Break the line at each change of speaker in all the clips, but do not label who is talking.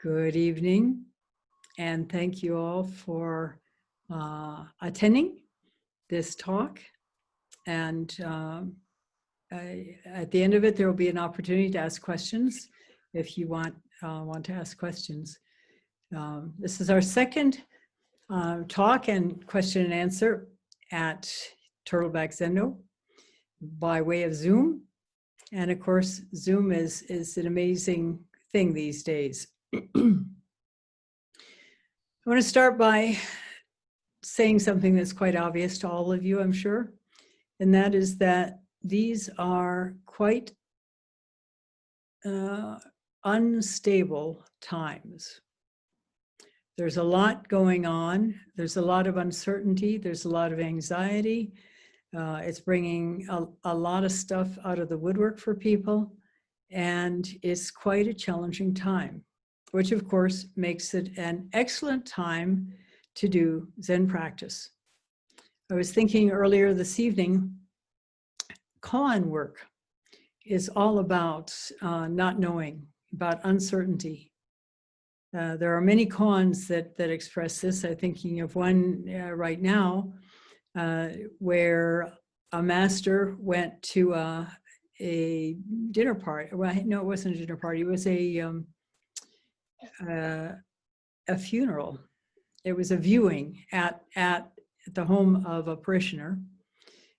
Good evening, and thank you all for attending this talk. And at the end of it, there will be an opportunity to ask questions if you want to ask questions. This is our second talk and question and answer at Turtleback Zendo by way of Zoom. And of course, Zoom is an amazing thing these days. I want to start by saying something that's quite obvious to all of you, I'm sure, and that is that these are quite unstable times. There's a lot going on. There's a lot of uncertainty. There's a lot of anxiety. It's bringing a lot of stuff out of the woodwork for people, and it's quite a challenging time, which of course makes it an excellent time to do Zen practice. I was thinking earlier this evening, koan work is all about not knowing, about uncertainty. There are many koans that express this. I'm thinking of one right now where a master went to a dinner party. Well, no, it wasn't a dinner party. It was a funeral. It was a viewing at the home of a parishioner.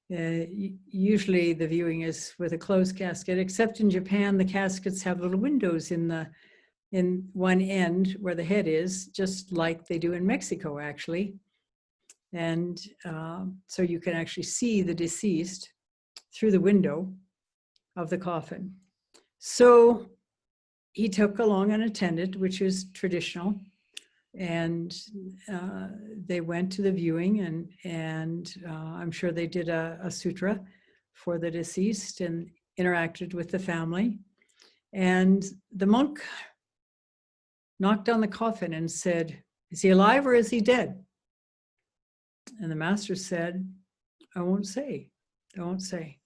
Usually the viewing is with a closed casket, except in Japan, the caskets have little windows in one end where the head is, just like they do in Mexico, actually. And so you can actually see the deceased through the window of the coffin. So he took along an attendant, which is traditional, and they went to the viewing, and I'm sure they did a sutra for the deceased and interacted with the family. And the monk knocked on the coffin and said, "Is he alive or is he dead?" And the master said, "I won't say. I won't say."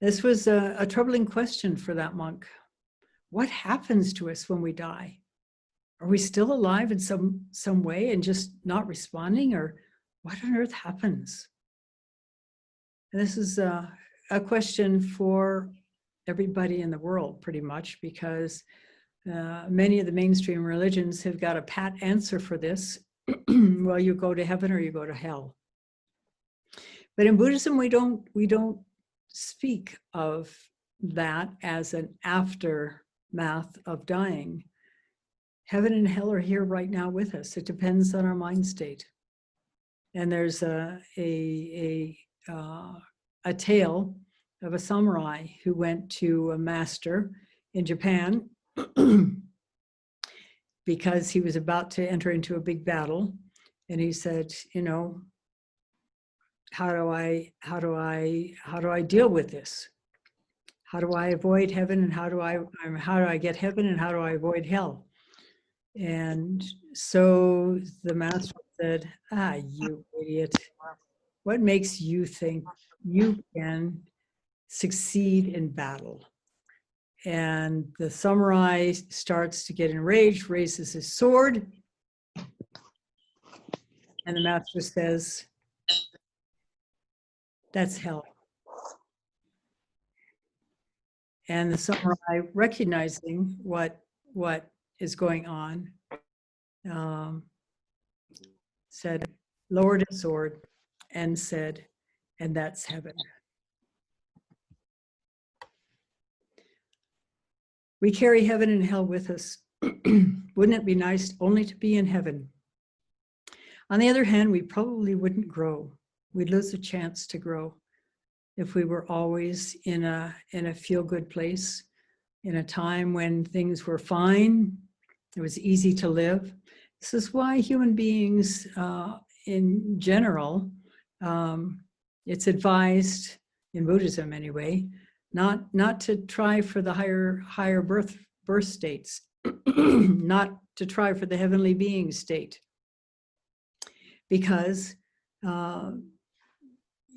This was a troubling question for that monk. What happens to us when we die? Are we still alive in some way and just not responding? Or what on earth happens? And this is a question for everybody in the world, pretty much, because many of the mainstream religions have got a pat answer for this. Well, you go to heaven or you go to hell. But in Buddhism, we don't speak of that as an aftermath of dying. Heaven and hell are here right now with us. It depends on our mind state. And there's a tale of a samurai who went to a master in Japan because he was about to enter into a big battle. And he said, you know, how do I deal with this? How do I avoid heaven, and how do I get heaven, and how do I avoid hell? And so the master said, you idiot, what makes you think you can succeed in battle? And the samurai starts to get enraged, raises his sword, and the master says, "That's hell." And the samurai, recognizing what is going on, said, lowered his sword and said, "And that's heaven." We carry heaven and hell with us. Wouldn't it be nice only to be in heaven? On the other hand, we probably wouldn't grow. We'd lose a chance to grow if we were always in a feel-good place, in a time when things were fine, it was easy to live. This is why human beings, in general, it's advised, in Buddhism anyway, not to try for the higher birth states, not to try for the heavenly being state, because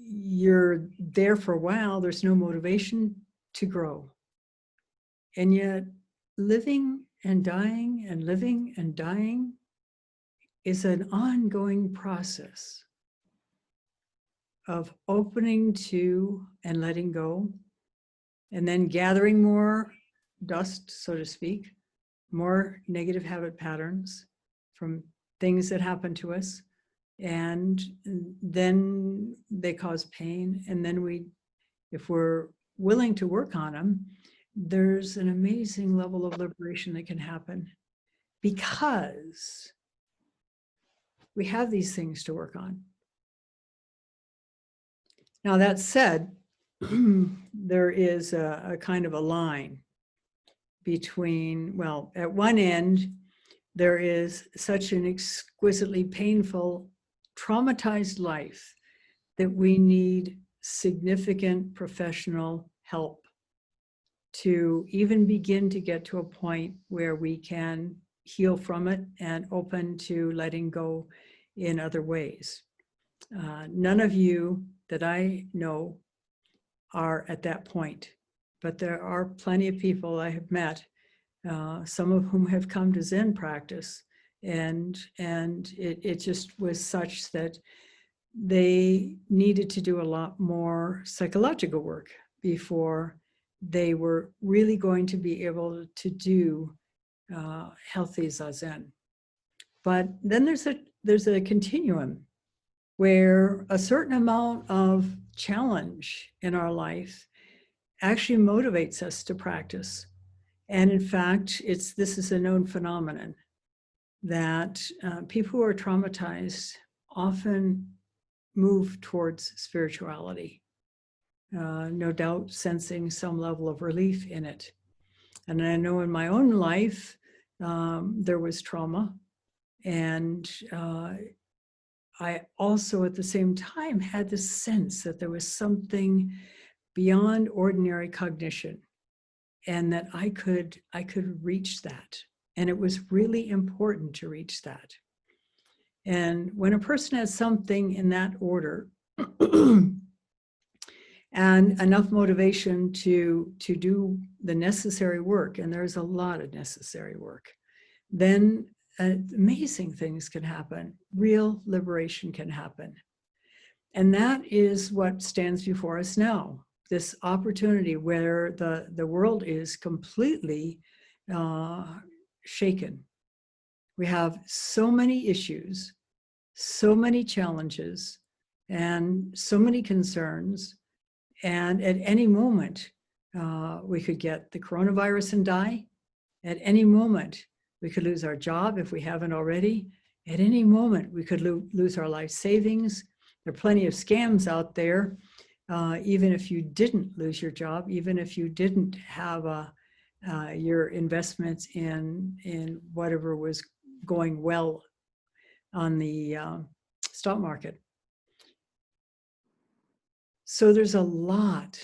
you're there for a while, there's no motivation to grow. And yet living and dying and living and dying is an ongoing process of opening to and letting go, and then gathering more dust, so to speak, more negative habit patterns from things that happen to us. And then they cause pain. And then if we're willing to work on them, there's an amazing level of liberation that can happen because we have these things to work on. Now, that said, there is a kind of a line between, well, at one end, there is such an exquisitely painful, traumatized life that we need significant professional help to even begin to get to a point where we can heal from it and open to letting go in other ways. None of you that I know are at that point, but there are plenty of people I have met, some of whom have come to Zen practice, and it just was such that they needed to do a lot more psychological work before they were really going to be able to do healthy Zazen. But then there's a continuum where a certain amount of challenge in our life actually motivates us to practice. And in fact, this is a known phenomenon that people who are traumatized often move towards spirituality, no doubt sensing some level of relief in it. And I know in my own life, there was trauma. And I also at the same time had this sense that there was something beyond ordinary cognition and that I could reach that. And it was really important to reach that. And when a person has something in that order and enough motivation to do the necessary work, and there's a lot of necessary work, then amazing things can happen. Real liberation can happen. And that is what stands before us now. This opportunity where the world is completely shaken. We have so many issues, so many challenges, and so many concerns. And at any moment, we could get the coronavirus and die. At any moment, we could lose our job if we haven't already. At any moment, we could lose our life savings. There are plenty of scams out there. Even if you didn't lose your job, even if you didn't have your investments in whatever was going well on the stock market. So there's a lot.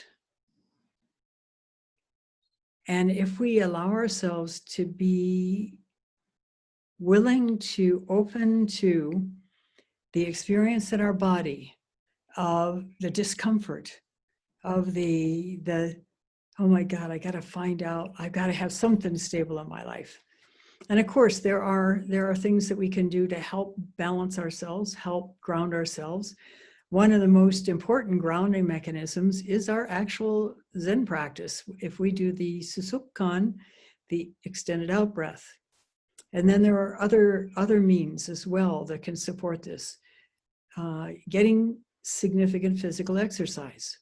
And if we allow ourselves to be willing to open to the experience in our body of the discomfort, of the oh my God, I got to find out, I've got to have something stable in my life. And of course, there are things that we can do to help balance ourselves, help ground ourselves. One of the most important grounding mechanisms is our actual Zen practice. If we do the Susukkan, the extended out breath. And then there are other means as well that can support this. Getting significant physical exercise.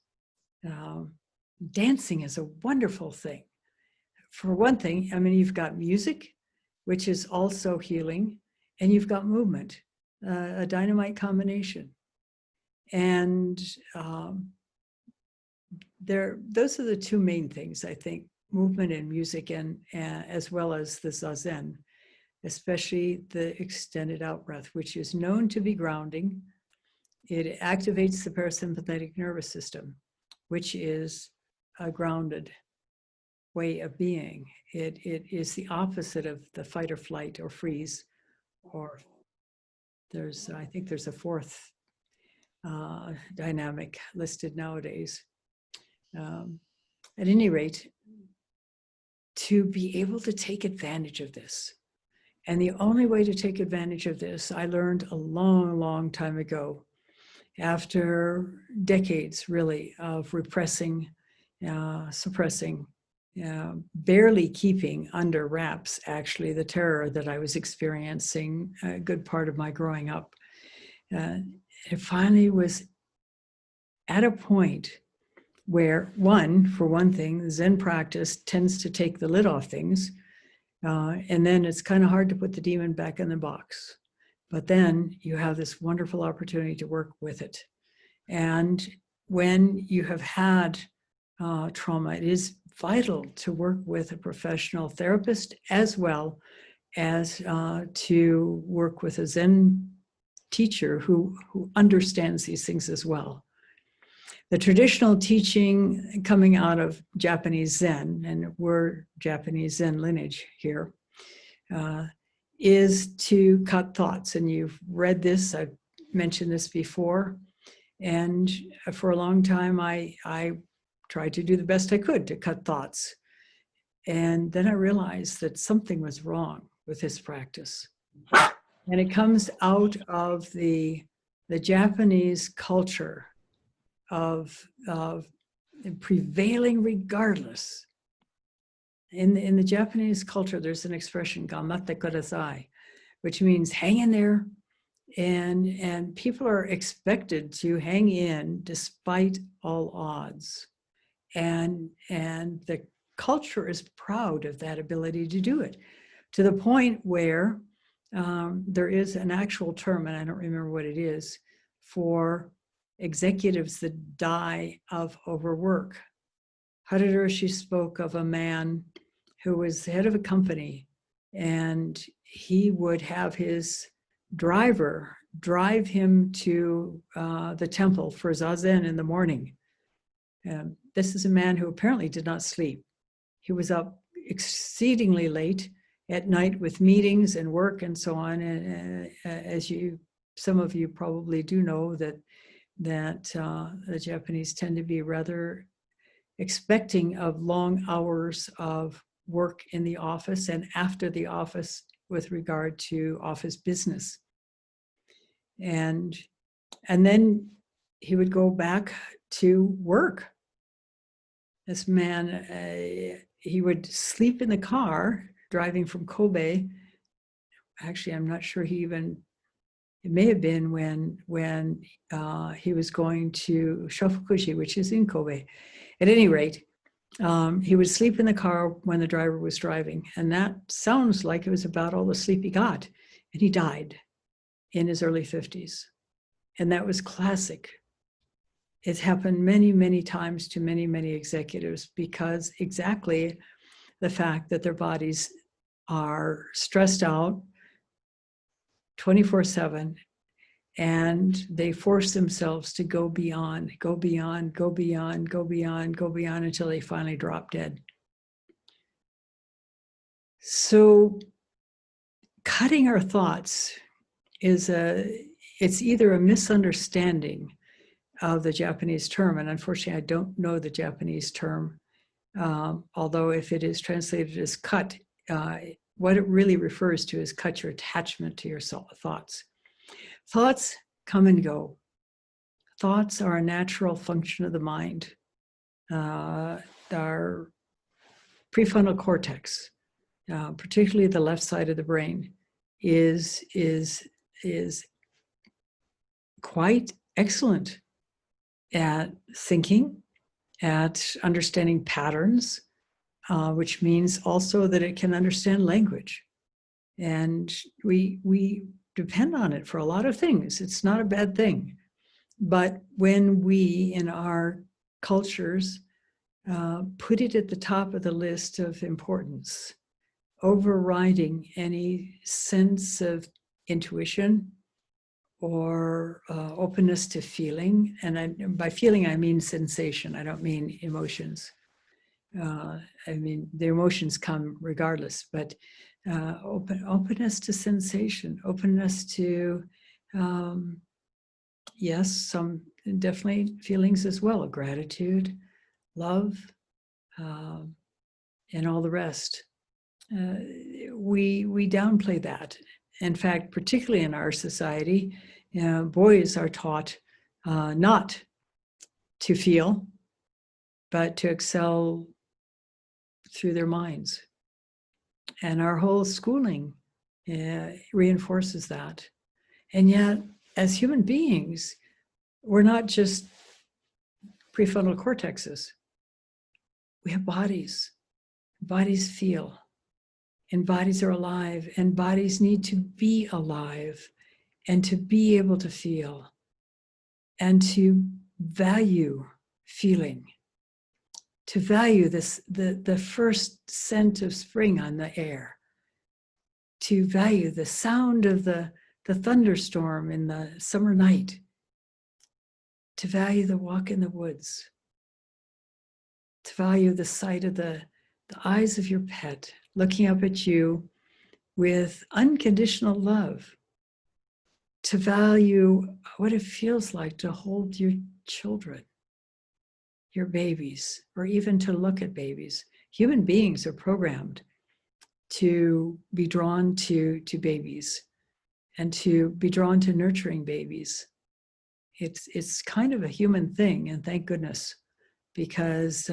Dancing is a wonderful thing. For one thing, I mean, you've got music, which is also healing, and you've got movement, a dynamite combination. And those are the two main things, I think, movement and music, and as well as the Zazen, especially the extended out breath, which is known to be grounding. It activates the parasympathetic nervous system, which is a grounded way of being. It is the opposite of the fight or flight or freeze, or I think there's a fourth dynamic listed nowadays. At any rate, to be able to take advantage of this. And the only way to take advantage of this, I learned a long, long time ago, after decades really of repressing, suppressing, barely keeping under wraps, actually, the terror that I was experiencing a good part of my growing up. It finally was at a point where, for one thing, the Zen practice tends to take the lid off things. And then it's kind of hard to put the demon back in the box. But then you have this wonderful opportunity to work with it. And when you have had trauma, it is vital to work with a professional therapist as well as to work with a Zen teacher who understands these things as well. The traditional teaching coming out of Japanese Zen, and we're Japanese Zen lineage here, is to cut thoughts. And you've read this, I've mentioned this before. And for a long time, I tried to do the best I could to cut thoughts. And then I realized that something was wrong with this practice. And it comes out of the Japanese culture of prevailing regardless. In the Japanese culture, there's an expression, "Gammatte kudasai," which means hang in there. And people are expected to hang in despite all odds. And the culture is proud of that ability to do it, to the point where there is an actual term, and I don't remember what it is, for executives that die of overwork. Mitra-roshi spoke of a man who was the head of a company, and he would have his driver drive him to the temple for zazen in the morning. This is a man who apparently did not sleep. He was up exceedingly late at night with meetings and work and so on. And as some of you probably do know, that the Japanese tend to be rather expecting of long hours of work in the office and after the office with regard to office business. And then he would go back to work. This man, he would sleep in the car driving from Kobe. Actually, I'm not sure it may have been when he was going to Shofukushi, which is in Kobe. At any rate, he would sleep in the car when the driver was driving. And that sounds like it was about all the sleep he got. And he died in his early 50s. And that was classic. It's happened many, many times to many, many executives, because exactly the fact that their bodies are stressed out 24/7, and they force themselves to go beyond until they finally drop dead. So cutting our thoughts it's either a misunderstanding of the Japanese term, and unfortunately I don't know the Japanese term, although if it is translated as cut, what it really refers to is cut your attachment to your thoughts. Thoughts come and go. Thoughts are a natural function of the mind. Our prefrontal cortex, particularly the left side of the brain, is quite excellent at thinking, at understanding patterns, which means also that it can understand language. And we depend on it for a lot of things. It's not a bad thing. But when we, in our cultures, put it at the top of the list of importance, overriding any sense of intuition or openness to feeling, and by feeling I mean sensation, I don't mean emotions. I mean, the emotions come regardless, but openness to sensation, openness to, yes, some definitely feelings as well, gratitude, love, and all the rest. We downplay that. In fact, particularly in our society, boys are taught not to feel, but to excel through their minds. And our whole schooling reinforces that. And yet, as human beings, we're not just prefrontal cortexes. We have bodies. Bodies feel, and bodies are alive, and bodies need to be alive and to be able to feel and to value feeling, to value this, the first scent of spring on the air, to value the sound of the thunderstorm in the summer night, to value the walk in the woods, to value the sight of the eyes of your pet looking up at you with unconditional love, to value what it feels like to hold your children, your babies, or even to look at babies. Human beings are programmed to be drawn to babies and to be drawn to nurturing babies. It's kind of a human thing, and thank goodness, because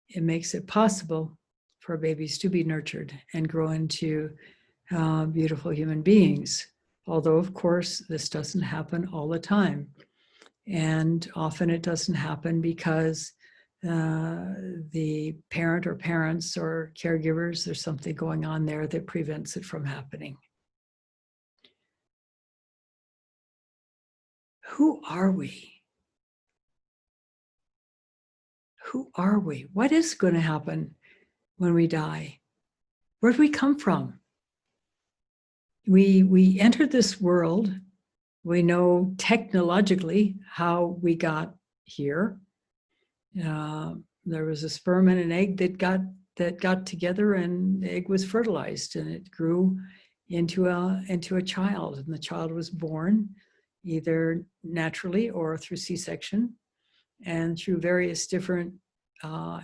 it makes it possible for babies to be nurtured and grow into beautiful human beings. Although, of course, this doesn't happen all the time. And often it doesn't happen because the parent or parents or caregivers, there's something going on there that prevents it from happening. Who are we? Who are we? What is going to happen when we die? Where do we come from? We entered this world. We know technologically how we got here. There was a sperm and an egg that got together, and the egg was fertilized, and it grew into a child, and the child was born either naturally or through C-section, and through various different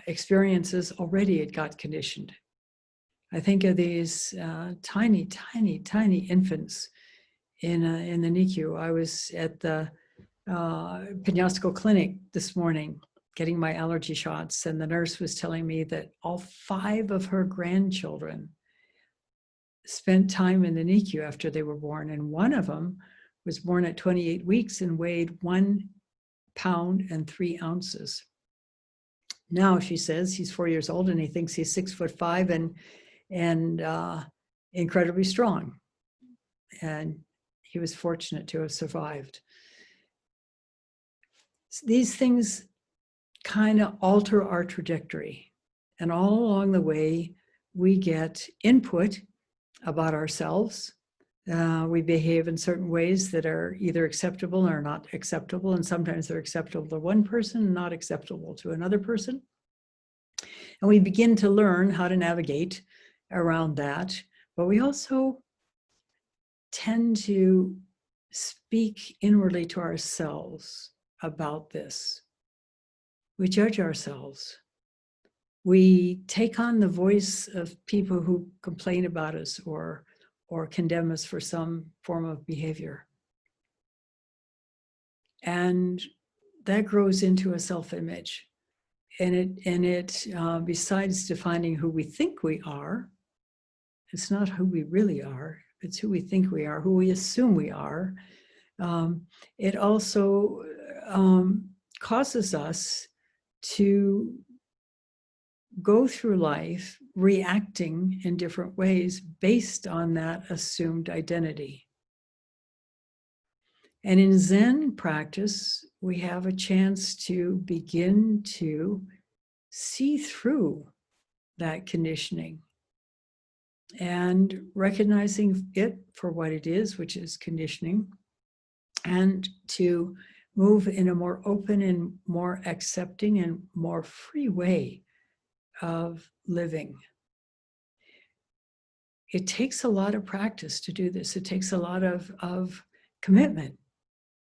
experiences. Already it got conditioned. I think of these tiny infants in the NICU. I was at the Penasco Clinic this morning getting my allergy shots, and the nurse was telling me that all 5 of her grandchildren spent time in the NICU after they were born, and one of them was born at 28 weeks and weighed 1 pound and 3 ounces. Now, she says, he's 4 years old and he thinks he's 6'5" and incredibly strong. And he was fortunate to have survived. These things kind of alter our trajectory. And all along the way, we get input about ourselves. We behave in certain ways that are either acceptable or not acceptable. And sometimes they're acceptable to one person and not acceptable to another person. And we begin to learn how to navigate around that. But we also tend to speak inwardly to ourselves about this. We judge ourselves. We take on the voice of people who complain about us or condemn us for some form of behavior. And that grows into a self-image. And it besides defining who we think we are, it's not who we really are, it's who we think we are, who we assume we are. It also causes us to go through life reacting in different ways based on that assumed identity. And in Zen practice, we have a chance to begin to see through that conditioning and recognizing it for what it is, which is conditioning, and to move in a more open and more accepting and more free way of living. It takes a lot of practice to do this. It takes a lot of commitment,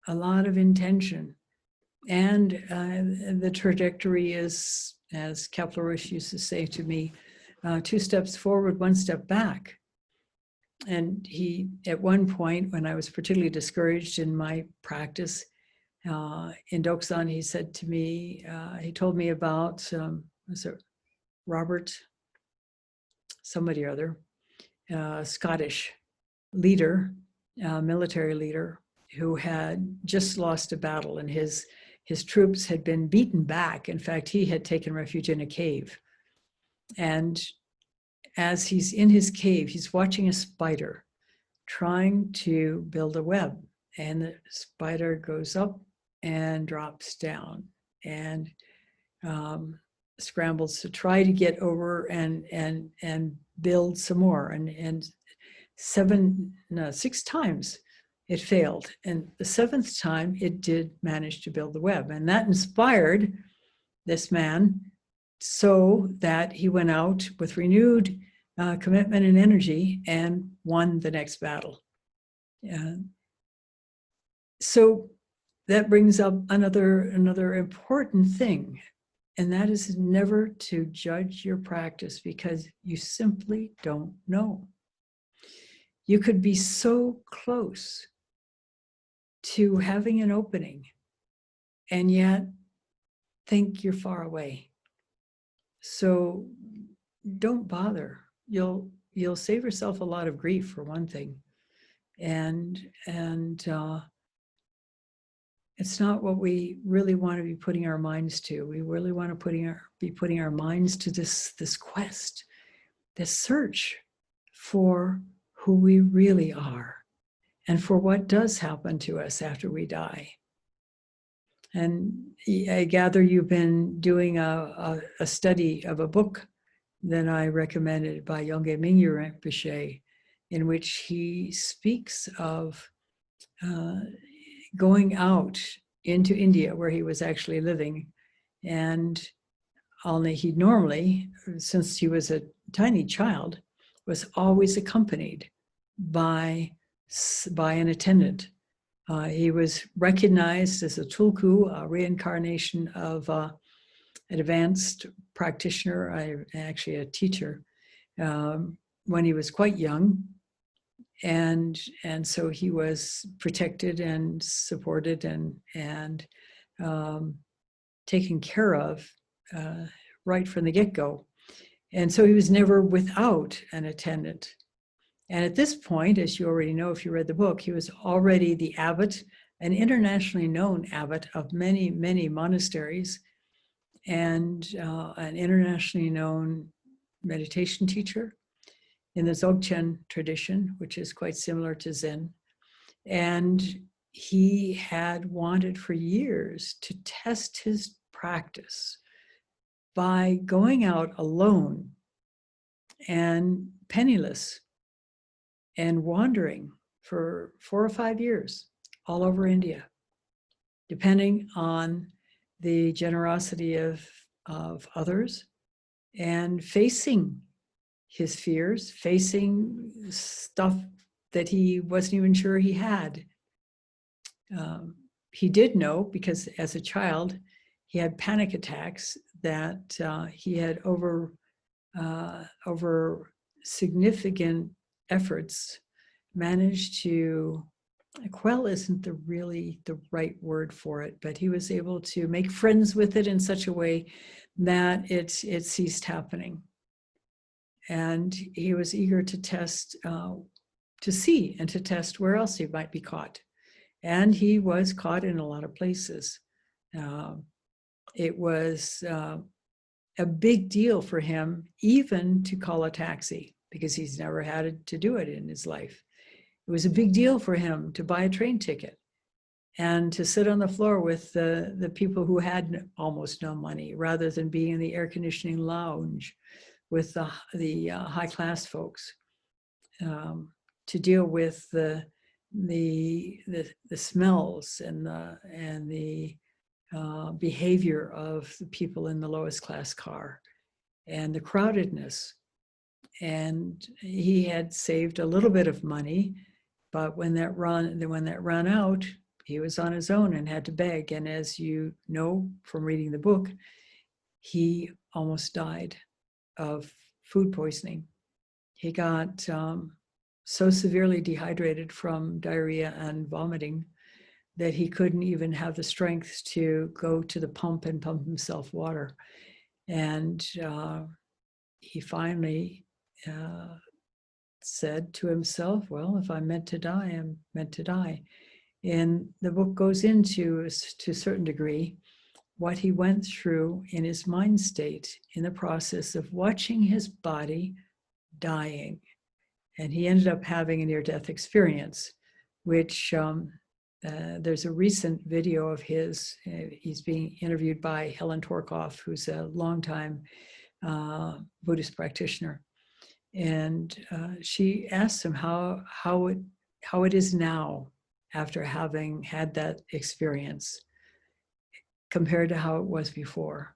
a lot of intention, And the trajectory is, as Mitra-roshi used to say to me, 2 steps forward, 1 step back. And he, at one point, when I was particularly discouraged in my practice in Doksan, he said to me, he told me about, was it Robert, somebody or other, Scottish leader, military leader, who had just lost a battle, and his troops had been beaten back. In fact, he had taken refuge in a cave. And as he's in his cave, he's watching a spider trying to build a web. And the spider goes up and drops down and scrambles to try to get over and build some more. And 6 times it failed. And the 7th time it did manage to build the web. And that inspired this man so that he went out with renewed commitment and energy and won the next battle. So that brings up another important thing, and that is never to judge your practice, because you simply don't know. You could be so close to having an opening and yet think you're far away. So don't bother. You'll save yourself a lot of grief, for one thing. And it's not what we really want to be putting our minds to. We really want to be putting our minds to this quest, this search for who we really are and for what does happen to us after we die. And I gather you've been doing a study of a book that I recommended by Yongey Mingyu Rinpoche, in which he speaks of going out into India, where he was actually living. And only he normally, since he was a tiny child, was always accompanied by an attendant. He was recognized as a tulku, a reincarnation of an advanced practitioner, actually a teacher, when he was quite young. And so he was protected and supported and taken care of right from the get-go. And so he was never without an attendant. And at this point, as you already know if you read the book, he was already the abbot, an internationally known abbot of many, many monasteries, and an internationally known meditation teacher in the Dzogchen tradition, which is quite similar to Zen. And he had wanted for years to test his practice by going out alone and penniless and wandering for 4 or 5 years all over India, depending on the generosity of others, and facing his fears, facing stuff that he wasn't even sure he had. He did know, because as a child, he had panic attacks that he had over significant efforts managed to quell isn't the right word for it, but he was able to make friends with it in such a way that it ceased happening. And he was eager to test, to see and to test where else he might be caught. And he was caught in a lot of places. It was a big deal for him even to call a taxi, because he's never had to do it in his life. It was a big deal for him to buy a train ticket and to sit on the floor with the people who had almost no money, rather than being in the air conditioning lounge with the high class folks, to deal with the smells and the behavior of the people in the lowest class car and the crowdedness. And he had saved a little bit of money, but when that ran out, he was on his own and had to beg. And as you know from reading the book, he almost died of food poisoning. He got so severely dehydrated from diarrhea and vomiting that he couldn't even have the strength to go to the pump and pump himself water. And he finally said to himself, well, if I'm meant to die, I'm meant to die. And the book goes into, to a certain degree, what he went through in his mind state in the process of watching his body dying. And he ended up having a near-death experience, which there's a recent video of his. He's being interviewed by Helen Torkoff, who's a longtime Buddhist practitioner. And she asked him how it is now after having had that experience compared to how it was before.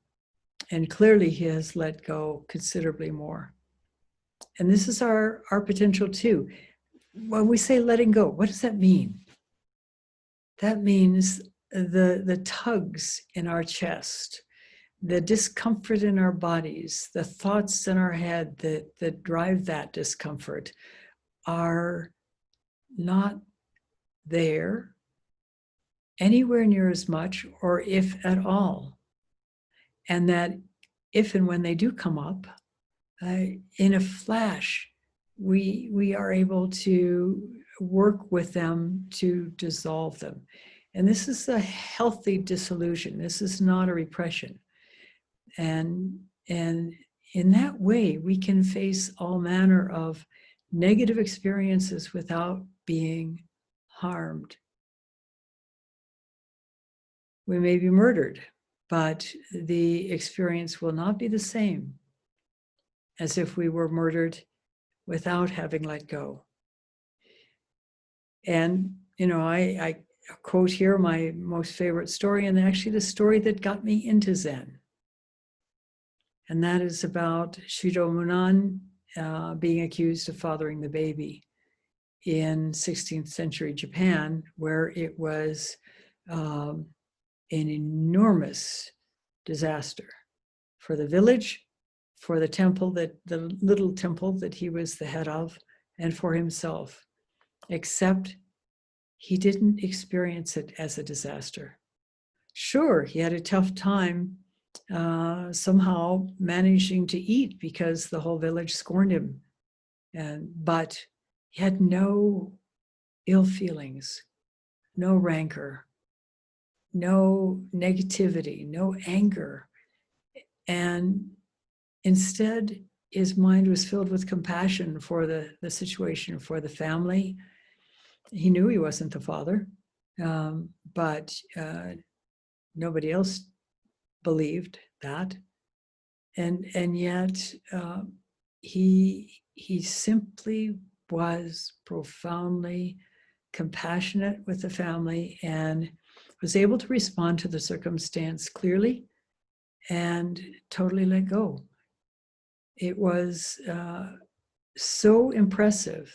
And clearly he has let go considerably more. And this is our potential too. When we say letting go, what does that mean? That means the tugs in our chest, the discomfort in our bodies, the thoughts in our head that drive that discomfort are not there anywhere near as much, or if at all. And that if and when they do come up, in a flash, we are able to work with them to dissolve them. And this is a healthy dissolution. This is not a repression. And in that way, we can face all manner of negative experiences without being harmed. We may be murdered, but the experience will not be the same as if we were murdered without having let go. And, you know, I quote here my most favorite story, and actually the story that got me into Zen. And that is about Shido Munan being accused of fathering the baby in 16th century Japan, where it was an enormous disaster for the village, for the temple, the little temple that he was the head of, and for himself, except he didn't experience it as a disaster. Sure, he had a tough time somehow managing to eat because the whole village scorned him, but he had no ill feelings, no rancor, no negativity, no anger. And instead, his mind was filled with compassion for the situation, for the family. He knew he wasn't the father, but nobody else believed that. And yet he simply was profoundly compassionate with the family and was able to respond to the circumstance clearly and totally let go. It was so impressive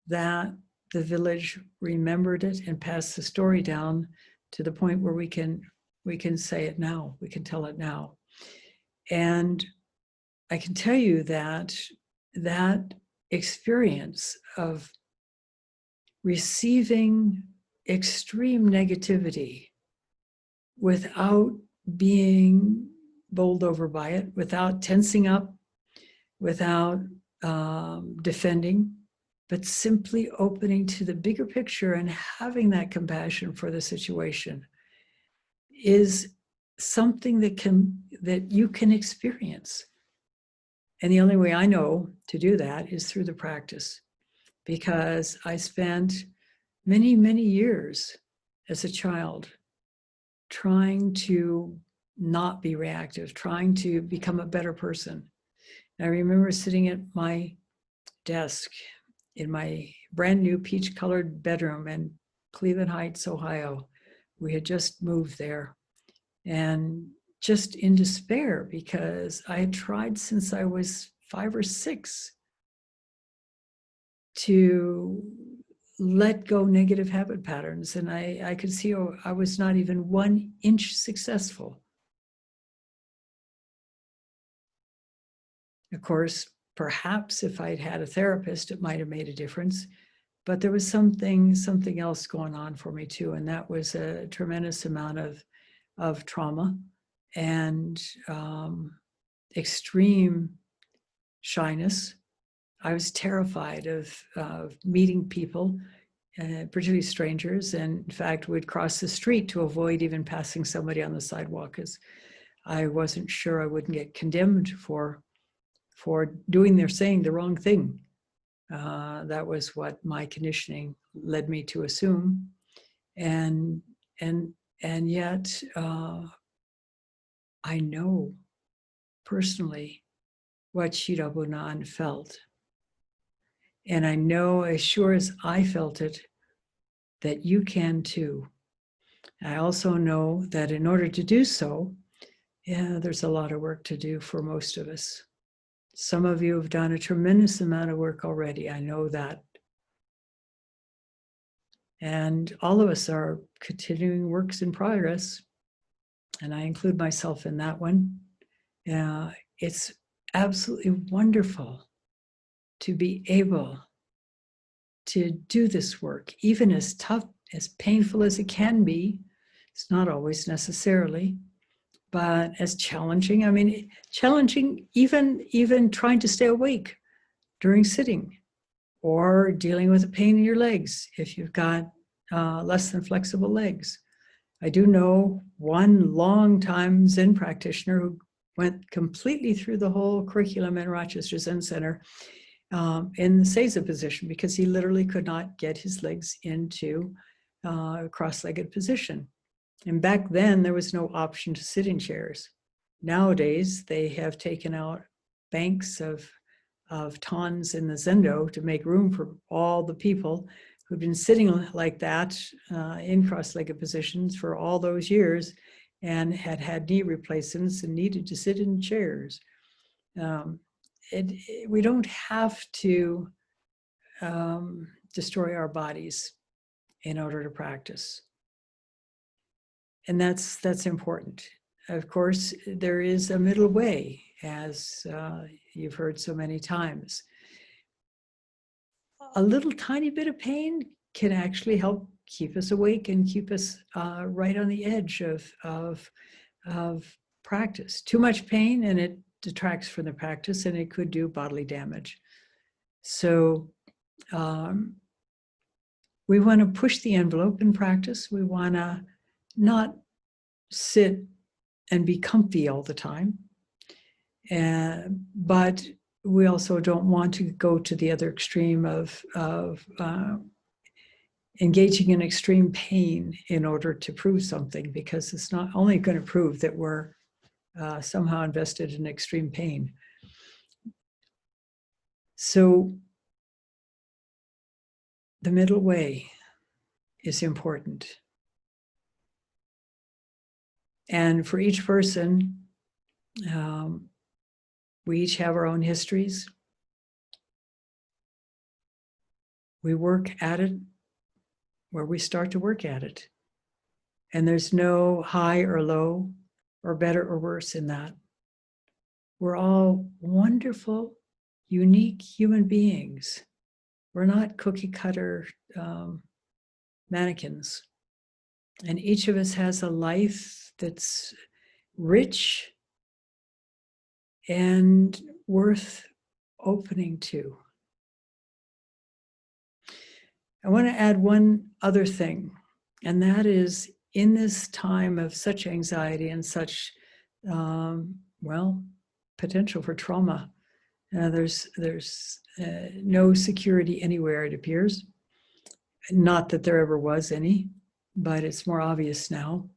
that the village remembered it and passed the story down to the point where we can say it now, we can tell it now. And I can tell you that experience of receiving extreme negativity without being bowled over by it, without tensing up, without defending, but simply opening to the bigger picture and having that compassion for the situation is something that you can experience. And the only way I know to do that is through the practice, because I spent many, many years as a child trying to not be reactive, trying to become a better person. And I remember sitting at my desk in my brand new peach-colored bedroom in Cleveland Heights, Ohio. We had just moved there, and just in despair because I had tried since I was 5 or 6 to let go negative habit patterns. And I could see I was not even 1 inch successful. Of course, perhaps if I'd had a therapist, it might have made a difference. But there was something else going on for me too. And that was a tremendous amount of trauma and extreme shyness. I was terrified of meeting people, particularly strangers, and in fact would cross the street to avoid even passing somebody on the sidewalk, because I wasn't sure I wouldn't get condemned for doing or saying the wrong thing. That was what my conditioning led me to assume, and yet I know personally what Shira Bunan felt. And I know as sure as I felt it, that you can too. I also know that in order to do so, there's a lot of work to do for most of us. Some of you have done a tremendous amount of work already. I know that. And all of us are continuing works in progress. And I include myself in that one. It's absolutely wonderful to be able to do this work, even as tough, as painful as it can be. It's not always necessarily, but as challenging. I mean, challenging even trying to stay awake during sitting, or dealing with a pain in your legs if you've got less than flexible legs. I do know one long-time Zen practitioner who went completely through the whole curriculum in Rochester Zen Center in the Seiza position, because he literally could not get his legs into a cross-legged position. And back then, there was no option to sit in chairs. Nowadays, they have taken out banks of tons in the Zendo to make room for all the people who've been sitting like that in cross-legged positions for all those years and had knee replacements and needed to sit in chairs. We don't have to destroy our bodies in order to practice. And that's important. Of course, there is a middle way, as you've heard so many times. A little tiny bit of pain can actually help keep us awake and keep us right on the edge of practice. Too much pain and it detracts from the practice, and it could do bodily damage. So we want to push the envelope in practice. We want to not sit and be comfy all the time. But we also don't want to go to the other extreme of engaging in extreme pain in order to prove something, because it's not only going to prove that we're somehow invested in extreme pain. So the middle way is important. And for each person, we each have our own histories. We work at it where we start to work at it. And there's no high or low or better or worse in that. We're all wonderful, unique human beings. We're not cookie cutter mannequins. And each of us has a life that's rich and worth opening to. I want to add one other thing, and that is, in this time of such anxiety and such, potential for trauma, there's no security anywhere, it appears. Not that there ever was any, but it's more obvious now.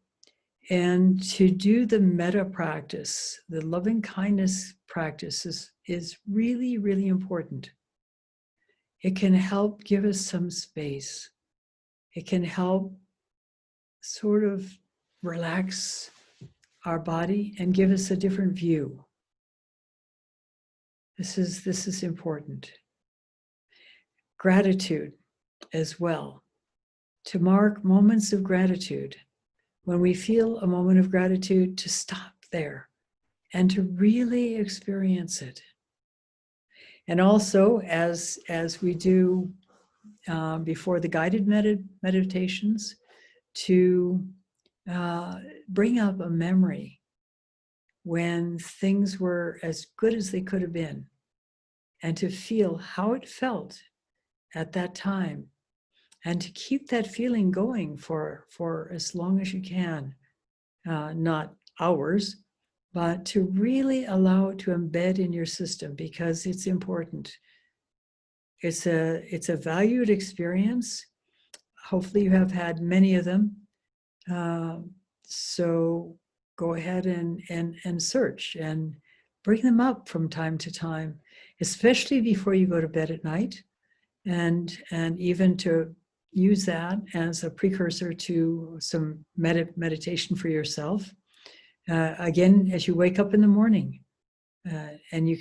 And to do the metta practice, the loving kindness practice is really, really important. It can help give us some space. It can help sort of relax our body and give us a different view. This is important. Gratitude. as well, to mark moments of gratitude. When we feel a moment of gratitude, to stop there and to really experience it. And also, as we do before the guided meditations, to bring up a memory when things were as good as they could have been, and to feel how it felt at that time, and to keep that feeling going for as long as you can, not hours, but to really allow it to embed in your system, because it's important. It's a valued experience. Hopefully you have had many of them. So go ahead and search and bring them up from time to time, especially before you go to bed at night, and even to use that as a precursor to some meditation for yourself. Again, as you wake up in the morning, and you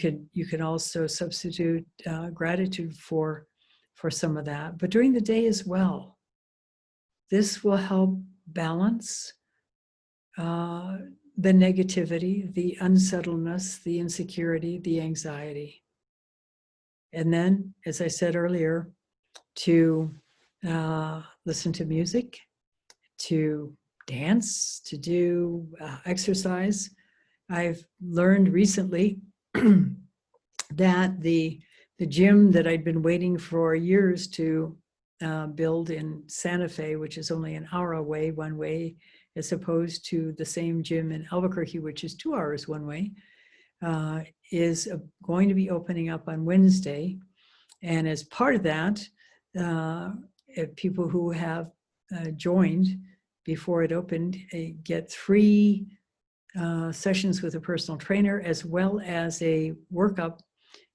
can also substitute gratitude for some of that, but during the day as well. This will help balance the negativity, the unsettledness, the insecurity, the anxiety. And then, as I said earlier, to listen to music, to dance, to do exercise. I've learned recently that the gym that I'd been waiting for years to build in Santa Fe, which is only an hour away one way, as opposed to the same gym in Albuquerque, which is 2 hours one way, is going to be opening up on Wednesday. And as part of that, people who have joined before it opened get 3 sessions with a personal trainer, as well as a workup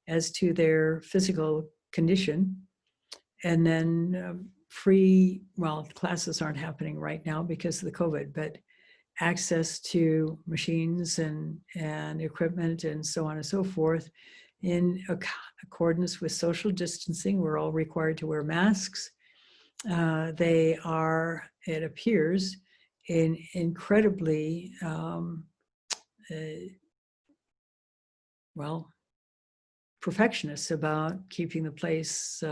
as to their physical condition. And then free, well, classes aren't happening right now because of the COVID, but access to machines and equipment and so on and so forth, in accordance with social distancing. We're all required to wear masks. They are, it appears, incredibly well, perfectionists about keeping the place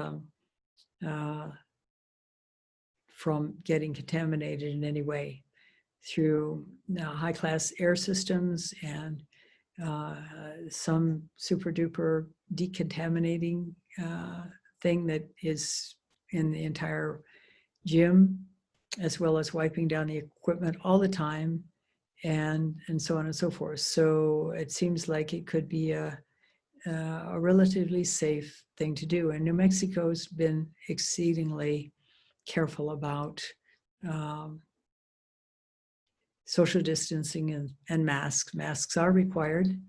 from getting contaminated in any way through high-class air systems and some super duper decontaminating thing that is in the entire gym, as well as wiping down the equipment all the time, and so on and so forth. So it seems like it could be a relatively safe thing to do. And New Mexico's been exceedingly careful about social distancing and masks. Masks are required,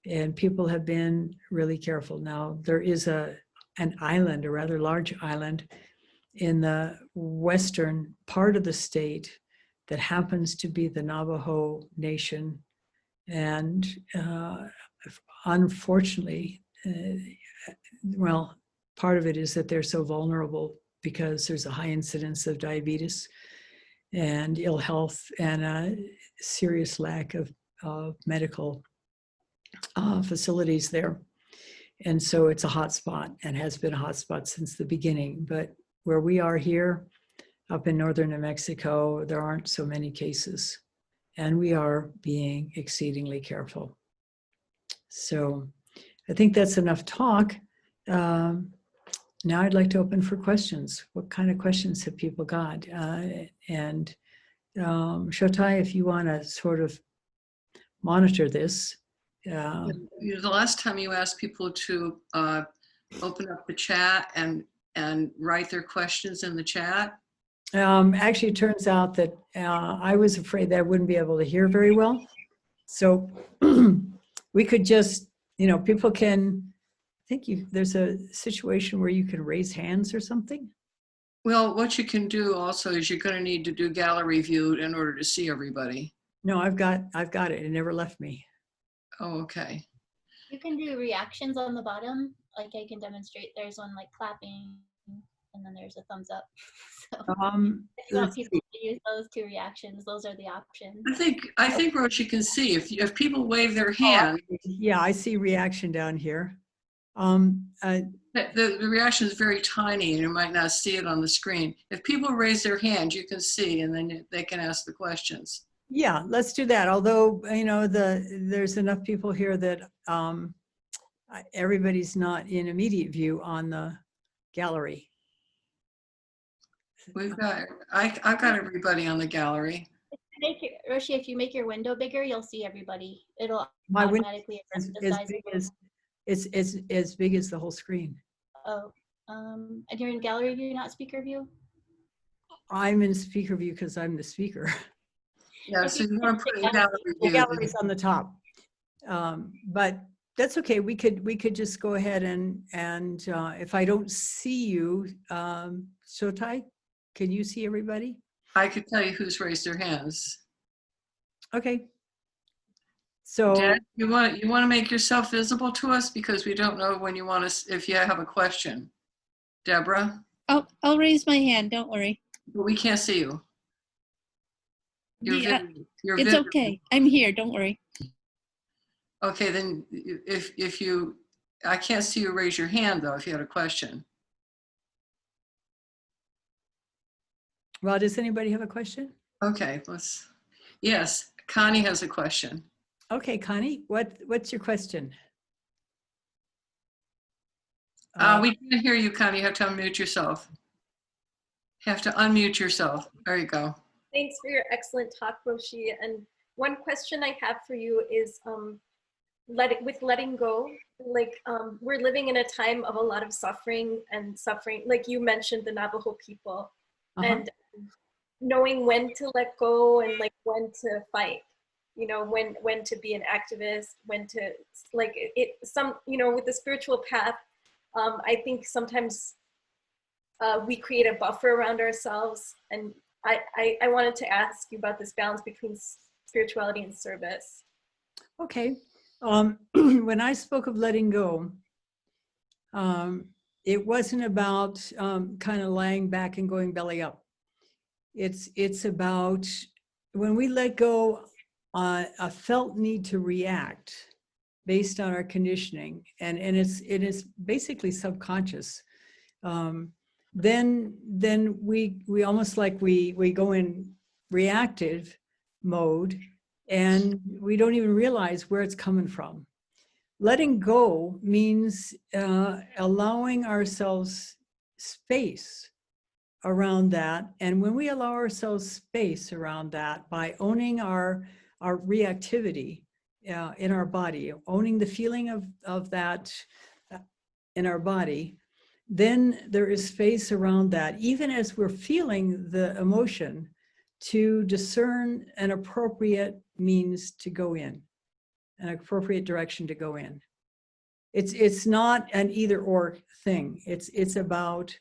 and people have been really careful. Now, there is an island, a rather large island, in the western part of the state that happens to be the Navajo Nation. And unfortunately, well, part of it is that they're so vulnerable because there's a high incidence of diabetes and ill health and a serious lack of medical facilities there. And so it's a hot spot and has been a hot spot since the beginning. But where we are here, up in northern New Mexico, there aren't so many cases, and we are being exceedingly careful. So I think that's enough talk. Now I'd like to open for questions. What kind of questions have people got? And Shotai, if you want to sort of monitor this.
The last time you asked people to open up the chat and write their questions in the chat.
Actually, it turns out that I was afraid that I wouldn't be able to hear very well. So we could just, people can, I think there's a situation where you can raise hands or something.
Well, what you can do also is you're going to need to do gallery view in order to see everybody.
No, I've got it. It never left me.
Oh, okay.
You can do reactions on the bottom. Like I can demonstrate. There's one like clapping and then there's a thumbs up. So if you want
Let's
people to use those two reactions, those are the options.
I think Roshi can see if people wave their
see.
hand,
Yeah, I see reaction down here.
the reaction is very tiny and you might not see it on the screen. If people raise their hand, you can see, and then they can ask the questions.
Yeah, let's do that. Although, you know, there's enough people here that everybody's not in immediate view on the gallery.
I've got everybody on the gallery.
Roshi, if you make your window bigger, you'll see everybody. It'll
My window
automatically
is
adjust the
as
size
big
of
as it's as big as the whole screen.
Oh, and you're in gallery view, not speaker view?
I'm in speaker view because I'm the speaker.
Yeah, so you want to put in gallery
The
view.
gallery's on the top. But that's okay. We could just go ahead and if I don't see you, Shotai, can you see everybody?
I could tell you who's raised their hands.
Okay. So
Dad, you want to make yourself visible to us because we don't know when you want to, if you have a question. Deborah?
I'll raise my hand, don't worry.
But we can't see you.
Yeah,
You're
it's
visible.
okay. I'm here, don't worry.
Okay, then if you, I can't see you raise your hand though, if you had a question.
well, does anybody have a question?
Okay, yes, Connie has a question.
Okay, Connie, what's your question?
We can't hear you, Connie. You have to unmute yourself. There you go.
Thanks for your excellent talk, Roshi. And one question I have for you is letting go, like we're living in a time of a lot of suffering, like you mentioned the Navajo people, and knowing when to let go and like when to fight, you know, when to be an activist, when to like with the spiritual path, I think sometimes we create a buffer around ourselves, and I wanted to ask you about this balance between spirituality and service.
Okay. When I spoke of letting go, it wasn't about kind of lying back and going belly up. It's about when we let go a felt need to react based on our conditioning, and it is basically subconscious. Then we almost like we go in reactive mode, and we don't even realize where it's coming from. Letting go means allowing ourselves space around that. And when we allow ourselves space around that by owning our reactivity in our body, owning the feeling of that in our body, then there is space around that, even as we're feeling the emotion, to discern an appropriate means to go in, an appropriate direction to go in. It's not an either or thing. It's about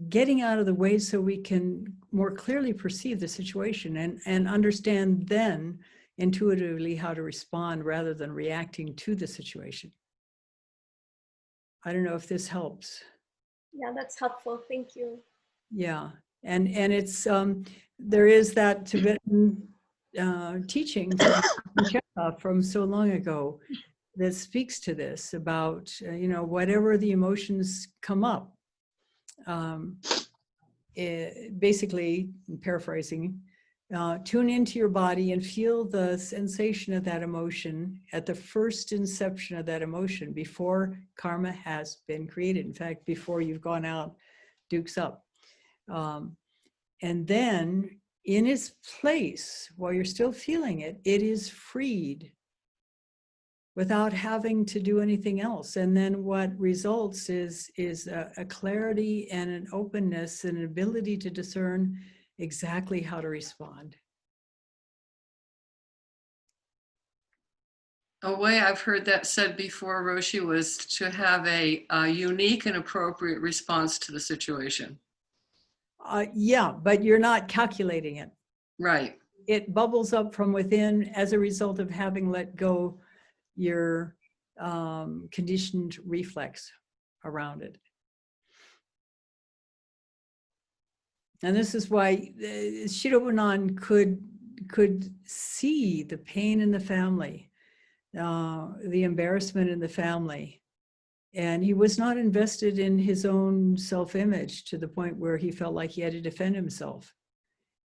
getting out of the way so we can more clearly perceive the situation and understand then intuitively how to respond rather than reacting to the situation. I don't know if this helps.
Yeah, that's helpful. Thank you.
Yeah, and it's there is that Tibetan teaching from so long ago that speaks to this about whatever the emotions come up. Basically, paraphrasing, tune into your body and feel the sensation of that emotion at the first inception of that emotion before karma has been created. In fact, before you've gone out, dukes up. And then in its place, while you're still feeling it, it is freed without having to do anything else. And then what results is a clarity and an openness and an ability to discern exactly how to respond.
A way I've heard that said before, Roshi, was to have a unique and appropriate response to the situation.
Yeah, but you're not calculating it.
Right.
It bubbles up from within as a result of having let go your conditioned reflex around it. And this is why Shirobunan could see the pain in the family, the embarrassment in the family. And he was not invested in his own self-image to the point where he felt like he had to defend himself.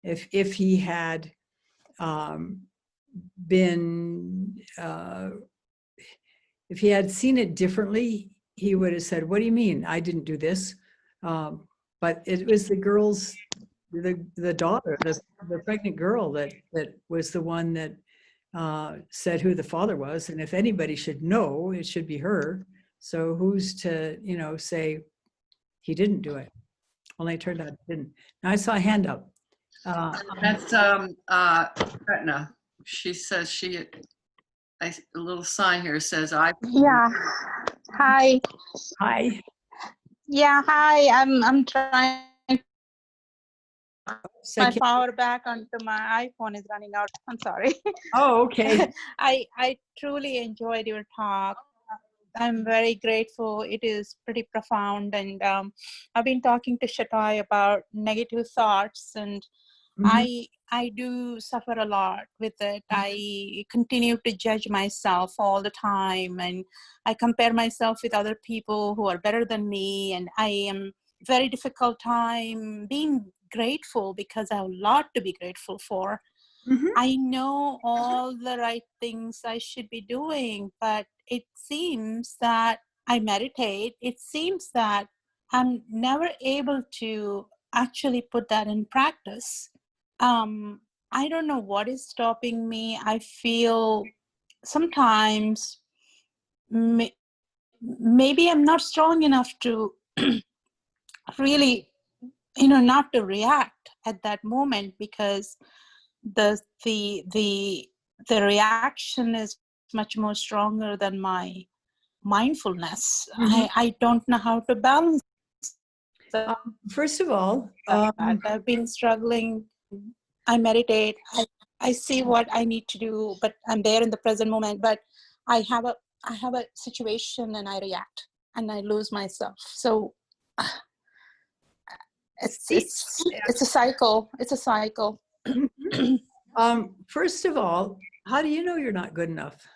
If he had been, if he had seen it differently, he would have said, "What do you mean? I didn't do this." But it was the girl's, the daughter, the pregnant girl that was the one that said who the father was. And if anybody should know, it should be her. So who's to, say he didn't do it? Only it turned out he didn't. Now I saw a hand up.
That's Gretna. She says a little sign here says I.
Yeah. Hi.
Hi.
Yeah. Hi. I'm trying my
Second.
power back onto my iPhone is running out. I'm sorry.
Oh, okay.
I truly enjoyed your talk. I'm very grateful. It is pretty profound, and I've been talking to Shatai about negative thoughts, and
Mhm.
I do suffer a lot with it. I continue to judge myself all the time, and I compare myself with other people who are better than me, and I am very difficult time being grateful because I have a lot to be grateful for.
Mhm.
I know all the right things I should be doing, but it seems that I meditate. It seems that I'm never able to actually put that in practice. I don't know what is stopping me. I feel sometimes maybe I'm not strong enough to really, not to react at that moment, because the reaction is much more stronger than my mindfulness.
Mhm.
I don't know how to balance that.
First of all,
I've been struggling. I meditate. I see what I need to do, but I'm there in the present moment. But I have a situation and I react and I lose myself. So it's a cycle. It's a cycle.
first of all, how do you know you're not good enough?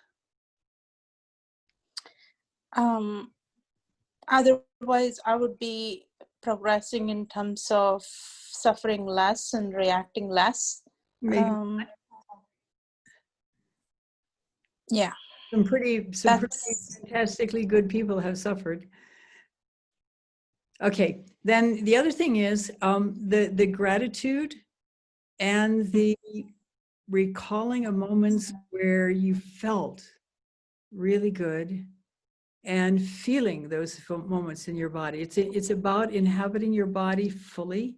Otherwise, I would be progressing in terms of suffering less and reacting less.
Maybe
Yeah,
some pretty
that's
fantastically good people have suffered. Okay, then the other thing is the gratitude and the recalling of moments where you felt really good and feeling those moments in your body. It's about inhabiting your body fully.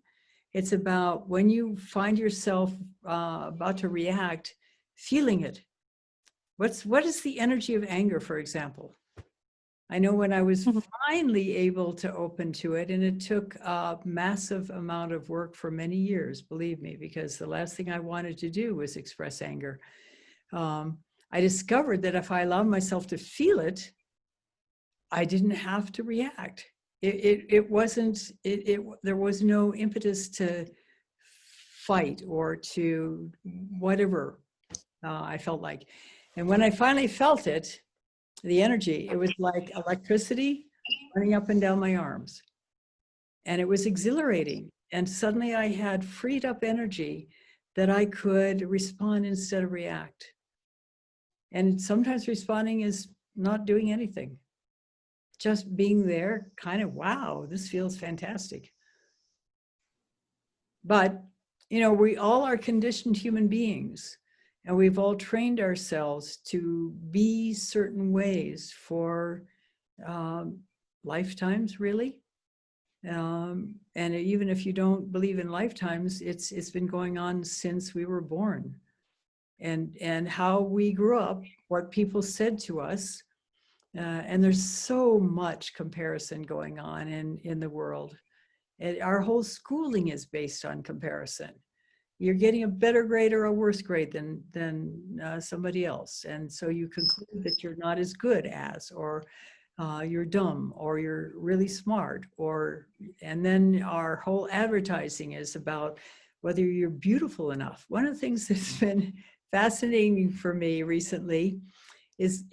It's about when you find yourself about to react, feeling it. What is the energy of anger, for example? I know when I was finally able to open to it, and it took a massive amount of work for many years, believe me, because the last thing I wanted to do was express anger. I discovered that if I allowed myself to feel it, I didn't have to react. It wasn't, there was no impetus to fight or to whatever I felt like. And when I finally felt it, the energy, it was like electricity running up and down my arms. And it was exhilarating. And suddenly I had freed up energy that I could respond instead of react. And sometimes responding is not doing anything. Just being there, kind of, wow, this feels fantastic. But, we all are conditioned human beings, and we've all trained ourselves to be certain ways for lifetimes, really. And even if you don't believe in lifetimes, it's been going on since we were born. And how we grew up, what people said to us, and there's so much comparison going on in the world. Our whole schooling is based on comparison. You're getting a better grade or a worse grade than somebody else. And so you conclude that you're not as good as, or you're dumb or you're really smart, and then our whole advertising is about whether you're beautiful enough. One of the things that's been fascinating for me recently is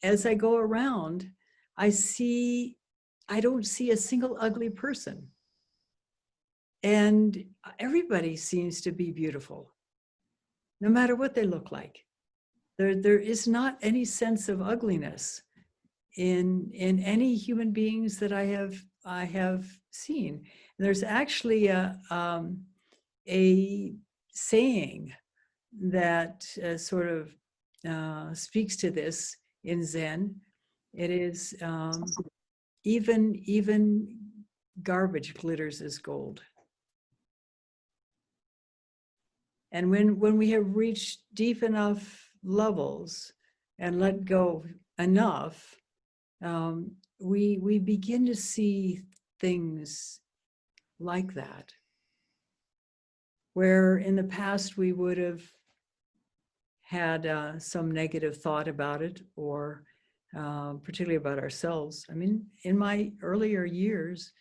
as I go around, I don't see a single ugly person. And everybody seems to be beautiful, no matter what they look like. There is not any sense of ugliness in any human beings that I have seen. There's actually a saying that sort of speaks to this in Zen. It is even garbage glitters as gold. And when we have reached deep enough levels and let go enough, we begin to see things like that, where in the past we would have had some negative thought about it, or particularly about ourselves. I mean, in my earlier years,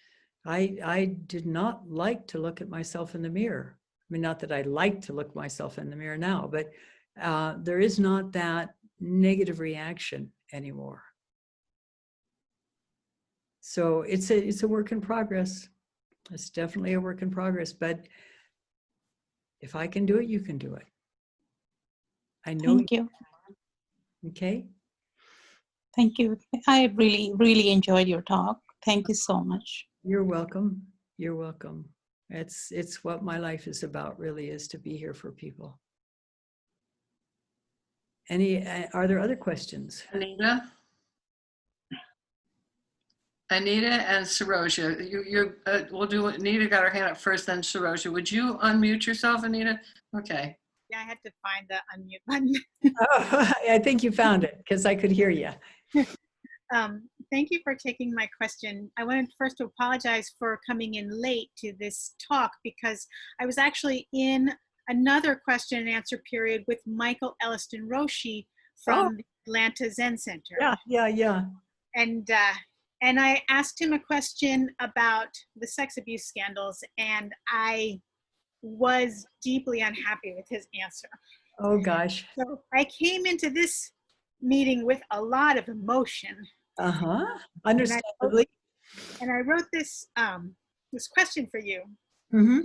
I did not like to look at myself in the mirror. I mean, not that I like to look myself in the mirror now, but there is not that negative reaction anymore. So it's a work in progress. It's definitely a work in progress, but if I can do it, you can do it. I know.
Thank you.
Okay.
Thank you. I really, really enjoyed your talk. Thank you so much.
You're welcome. You're welcome. It's what my life is about, really, is to be here for people. Are there other questions?
Anita? Anita and Saroja, we'll do, Anita got her hand up first, then Saroja. Would you unmute yourself, Anita? Okay.
Yeah, I had to find the unmute button.
Oh, I think you found it because I could hear you.
Thank you for taking my question. I wanted first to apologize for coming in late to this talk because I was actually in another question and answer period with Michael Elliston-Roshi from the Atlanta Zen Center.
Yeah.
And I asked him a question about the sex abuse scandals, and I was deeply unhappy with his answer.
Oh gosh.
So I came into this meeting with a lot of emotion.
Understandably.
And I wrote this this question for you.
Mm-hmm.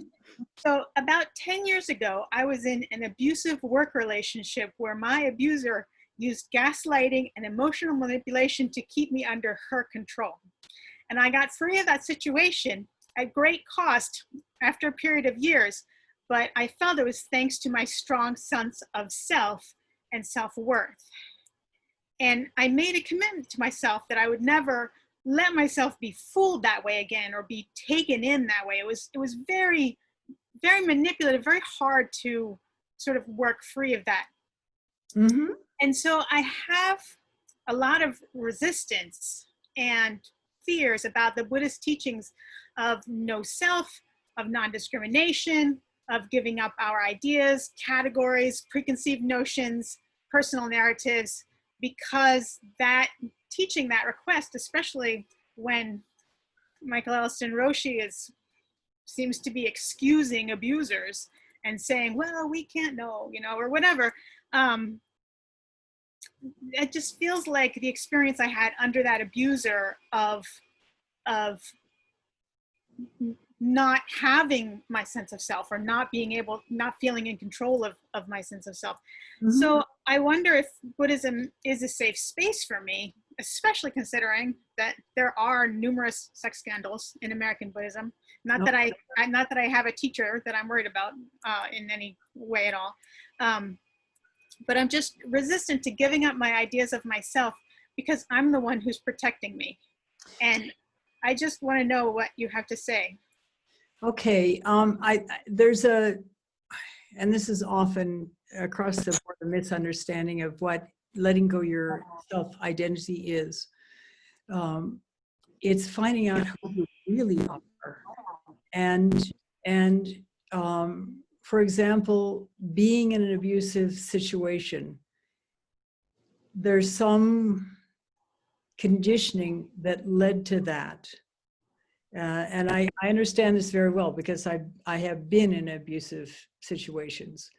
So about 10 years ago, I was in an abusive work relationship where my abuser used gaslighting and emotional manipulation to keep me under her control. And I got free of that situation at great cost after a period of years, but I felt it was thanks to my strong sense of self and self-worth. And I made a commitment to myself that I would never let myself be fooled that way again or be taken in that way. It was very, very manipulative, very hard to sort of work free of that.
Mm-hmm.
And so I have a lot of resistance and fears about the Buddhist teachings of no self, of non-discrimination, of giving up our ideas, categories, preconceived notions, personal narratives, because that teaching, that request, especially when Michael Elliston-Roshi seems to be excusing abusers and saying, well, we can't know, or whatever. It just feels like the experience I had under that abuser of not having my sense of self, or not feeling in control of my sense of self. Mm-hmm. So I wonder if Buddhism is a safe space for me, especially considering that there are numerous sex scandals in American Buddhism. Not that I have a teacher that I'm worried about in any way at all. But I'm just resistant to giving up my ideas of myself because I'm the one who's protecting me. And I just want to know what you have to say.
Okay, and this is often across the board, a misunderstanding of what letting go your self-identity is. It's finding out who you really are. And for example, being in an abusive situation, there's some conditioning that led to that. And I understand this very well because I have been in abusive situations.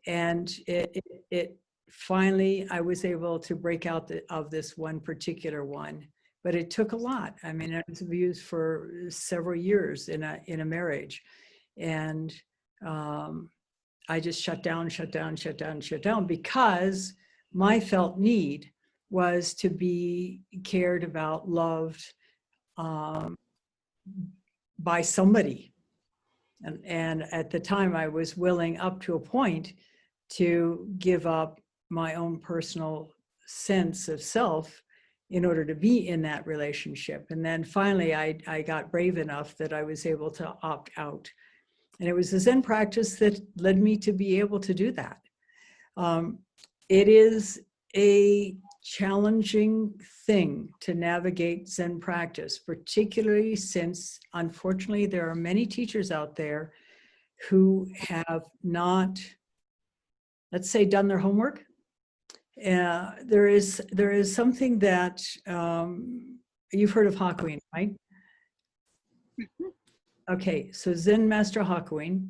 And it finally, I was able to break out of this one particular one, but it took a lot. I mean, I was abused for several years in a marriage, and I just shut down because my felt need was to be cared about, loved by somebody. And at the time I was willing up to a point to give up my own personal sense of self in order to be in that relationship. And then finally I got brave enough that I was able to opt out. And it was the Zen practice that led me to be able to do that. It is a challenging thing to navigate Zen practice, particularly since, unfortunately, there are many teachers out there who have not, let's say, done their homework. There is something that you've heard of Hakuin, right? Okay, so Zen Master Hakuin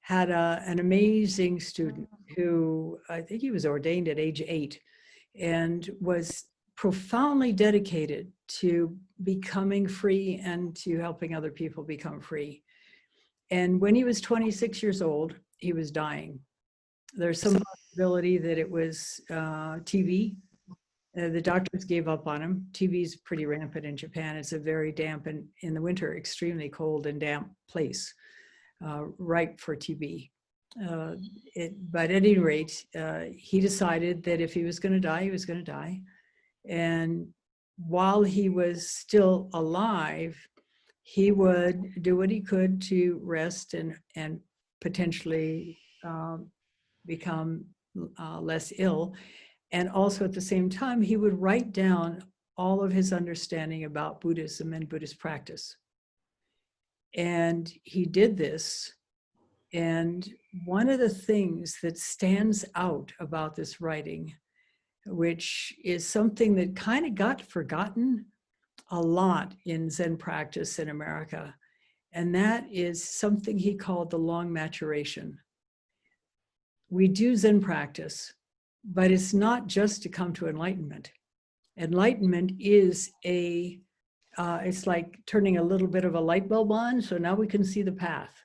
had an amazing student who, I think he was ordained at age 8, and was profoundly dedicated to becoming free and to helping other people become free. And when he was 26 years old, he was dying. There's some possibility that it was TB. The doctors gave up on him. TB is pretty rampant in Japan. It's a very damp and, in the winter, extremely cold and damp place, ripe for TB. But at any rate, he decided that if he was going to die, he was going to die. And while he was still alive, he would do what he could to rest and potentially become less ill. And also at the same time, he would write down all of his understanding about Buddhism and Buddhist practice. And he did this. And one of the things that stands out about this writing, which is something that kind of got forgotten a lot in Zen practice in America, and that is something he called the long maturation. We do Zen practice, but it's not just to come to enlightenment. Enlightenment is it's like turning a little bit of a light bulb on, so now we can see the path.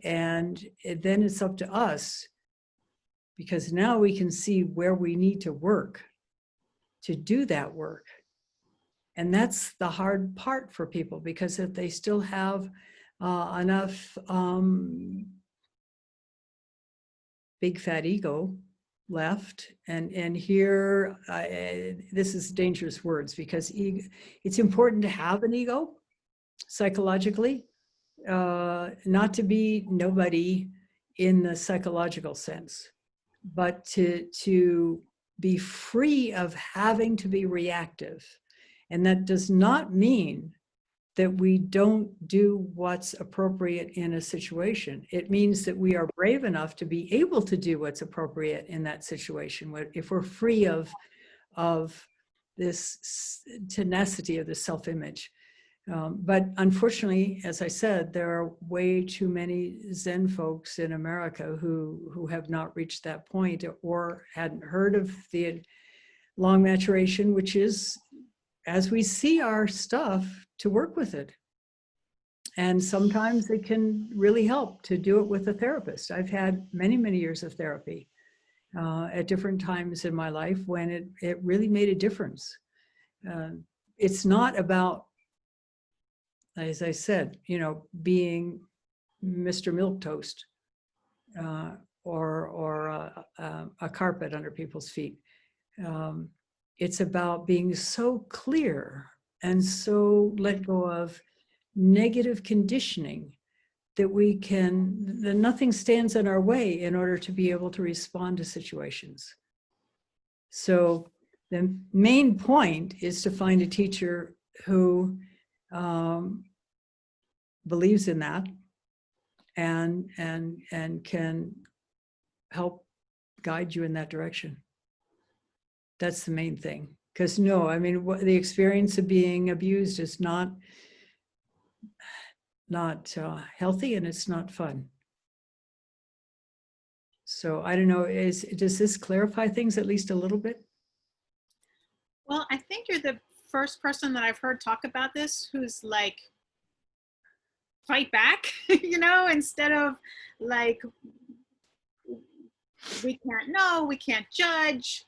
And then it's up to us, because now we can see where we need to work to do that work. And that's the hard part for people, because if they still have enough big fat ego left, and here, this is dangerous words, because it's important to have an ego psychologically, not to be nobody in the psychological sense, but to be free of having to be reactive. And that does not mean that we don't do what's appropriate in a situation. It means that we are brave enough to be able to do what's appropriate in that situation. If we're free of this tenacity of the self-image. But unfortunately, as I said, there are way too many Zen folks in America who have not reached that point, or hadn't heard of the long maturation, which is, as we see our stuff, to work with it. And sometimes it can really help to do it with a therapist. I've had many, many years of therapy at different times in my life when it really made a difference. It's not about, as I said, being Mr. Milquetoast or a carpet under people's feet. It's about being so clear and so let go of negative conditioning that that nothing stands in our way in order to be able to respond to situations. So the main point is to find a teacher who believes in that and can help guide you in that direction. That's the main thing, Because no, I mean, the experience of being abused is not healthy, and it's not fun. So I don't know, does this clarify things at least a little bit?
Well, I think you're the first person that I've heard talk about this who's like, fight back, you know, instead of like, we can't know, we can't judge,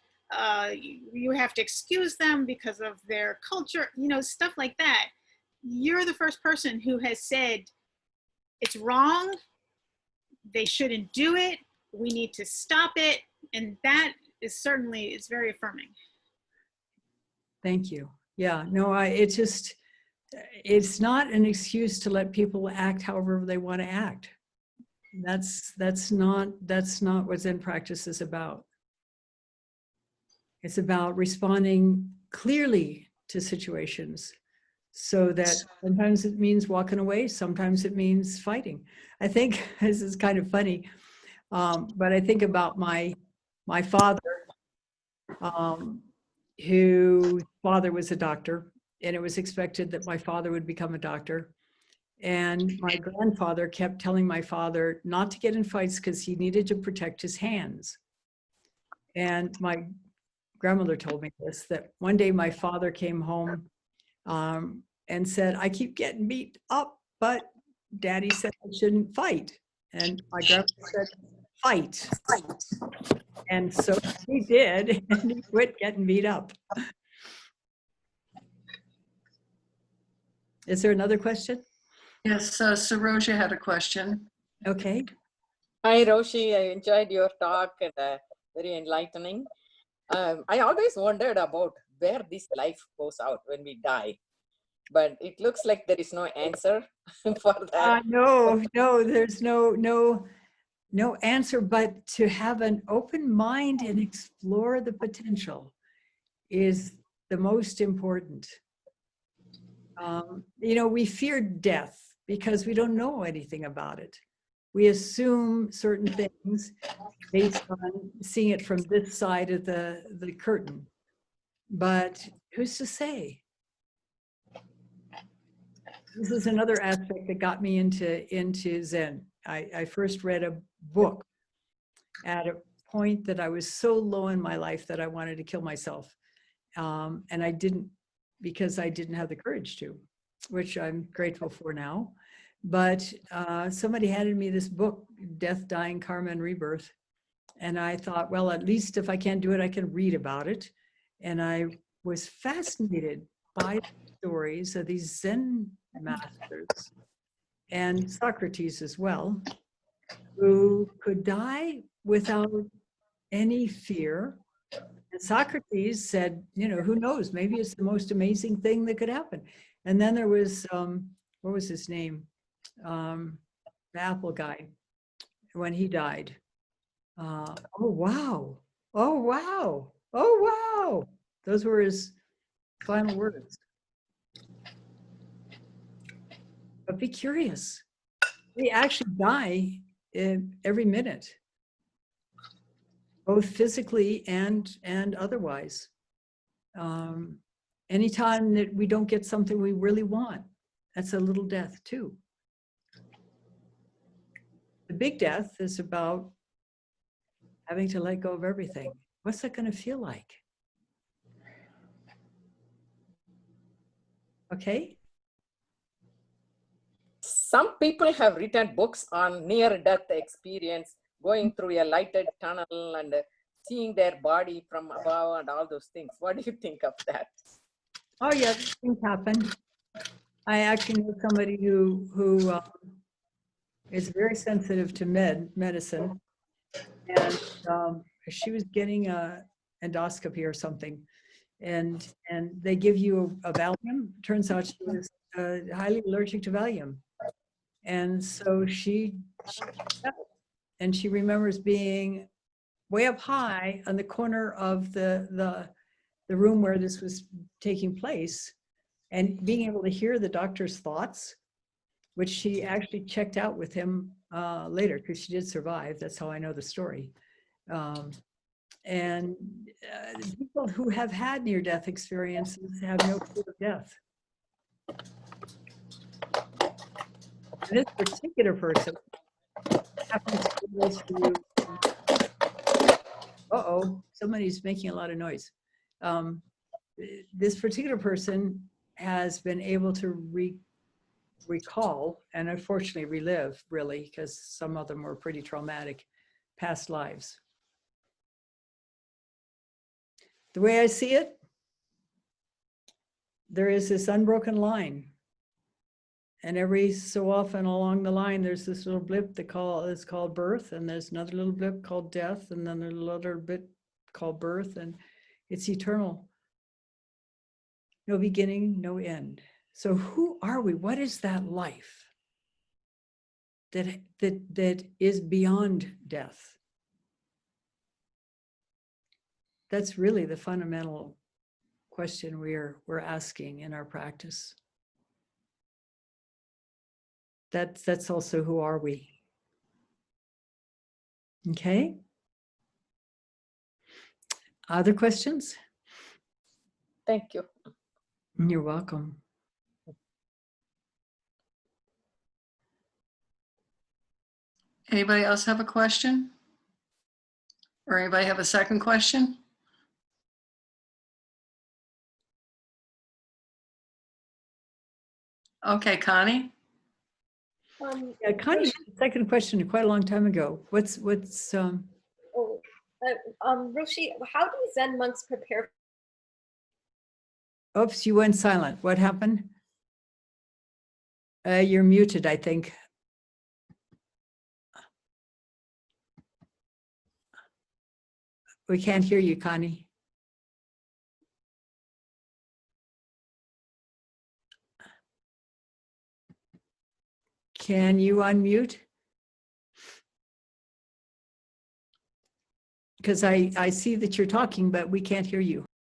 you have to excuse them because of their culture, you know, stuff like that. You're the first person who has said, it's wrong, they shouldn't do it, we need to stop it. And that is certainly, it's very affirming.
Thank you. Yeah, no, it's not an excuse to let people act however they want to act. That's not what Zen practice is about. It's about responding clearly to situations, so that sometimes it means walking away, sometimes it means fighting. I think this is kind of funny, but I think about my father, whose father was a doctor, and it was expected that my father would become a doctor. And my grandfather kept telling my father not to get in fights because he needed to protect his hands. And my grandmother told me this, that one day my father came home and said, I keep getting beat up, but Daddy said I shouldn't fight. And my grandmother said, fight. And so he did, and he quit getting beat up. Is there another question?
Yes, Saroja had a question.
Okay.
Hi, Roshi. I enjoyed your talk and very enlightening. I always wondered about where this life goes out when we die, but it looks like there is no answer for that.
No, there's no answer, but to have an open mind and explore the potential is the most important. You know, we fear death because we don't know anything about it. We assume certain things based on seeing it from this side of the curtain. But who's to say? This is another aspect that got me into Zen. I first read a book at a point that I was so low in my life that I wanted to kill myself. And I didn't, because I didn't have the courage to, which I'm grateful for now. But somebody handed me this book, Death, Dying, Karma, and Rebirth. And I thought, well, at least if I can't do it, I can read about it. And I was fascinated by the stories of these Zen masters and Socrates as well, who could die without any fear. And Socrates said, you know, who knows, maybe it's the most amazing thing that could happen. And then there was, what was his name? The Apple guy, when he died. Oh, wow. Oh, wow. Oh, wow. Those were his final words. But be curious. We actually die every minute, both physically and otherwise. Anytime that we don't get something we really want, that's a little death too. The big death is about having to let go of everything. What's that going to feel like? Okay.
Some people have written books on near-death experience, going through a lighted tunnel and seeing their body from above and all those things. What do you think of that?
Oh yeah, things happen. I actually know somebody who is very sensitive to medicine, and she was getting a endoscopy or something, and they give you a Valium. Turns out she was highly allergic to Valium, and so she and she remembers being way up high on the corner of the room where this was taking place, and being able to hear the doctor's thoughts, which she actually checked out with him later, because she did survive. That's how I know the story. And people who have had near-death experiences have no fear of death. And this particular person happens to be able to, uh-oh, somebody's making a lot of noise. This particular person has been able to recall and unfortunately relive, really, because some of them were pretty traumatic, past lives. The way I see it, there is this unbroken line. And every so often along the line, there's this little blip that is called birth, and there's another little blip called death, and then there's another bit called birth, and it's eternal. No beginning, no end. So who are we? What is that life that is beyond death? That's really the fundamental question we're asking in our practice. That's also who are we? Okay. Other questions?
Thank you.
You're welcome.
Anybody else have a question? Or anybody have a second question? Okay, Connie?
Yeah, Connie had a second question quite a long time ago. What's
Roshi, how do Zen monks prepare?
oops, you went silent. What happened? You're muted, I think. We can't hear you, Connie. Can you unmute? Because I see that you're talking, but we can't hear you.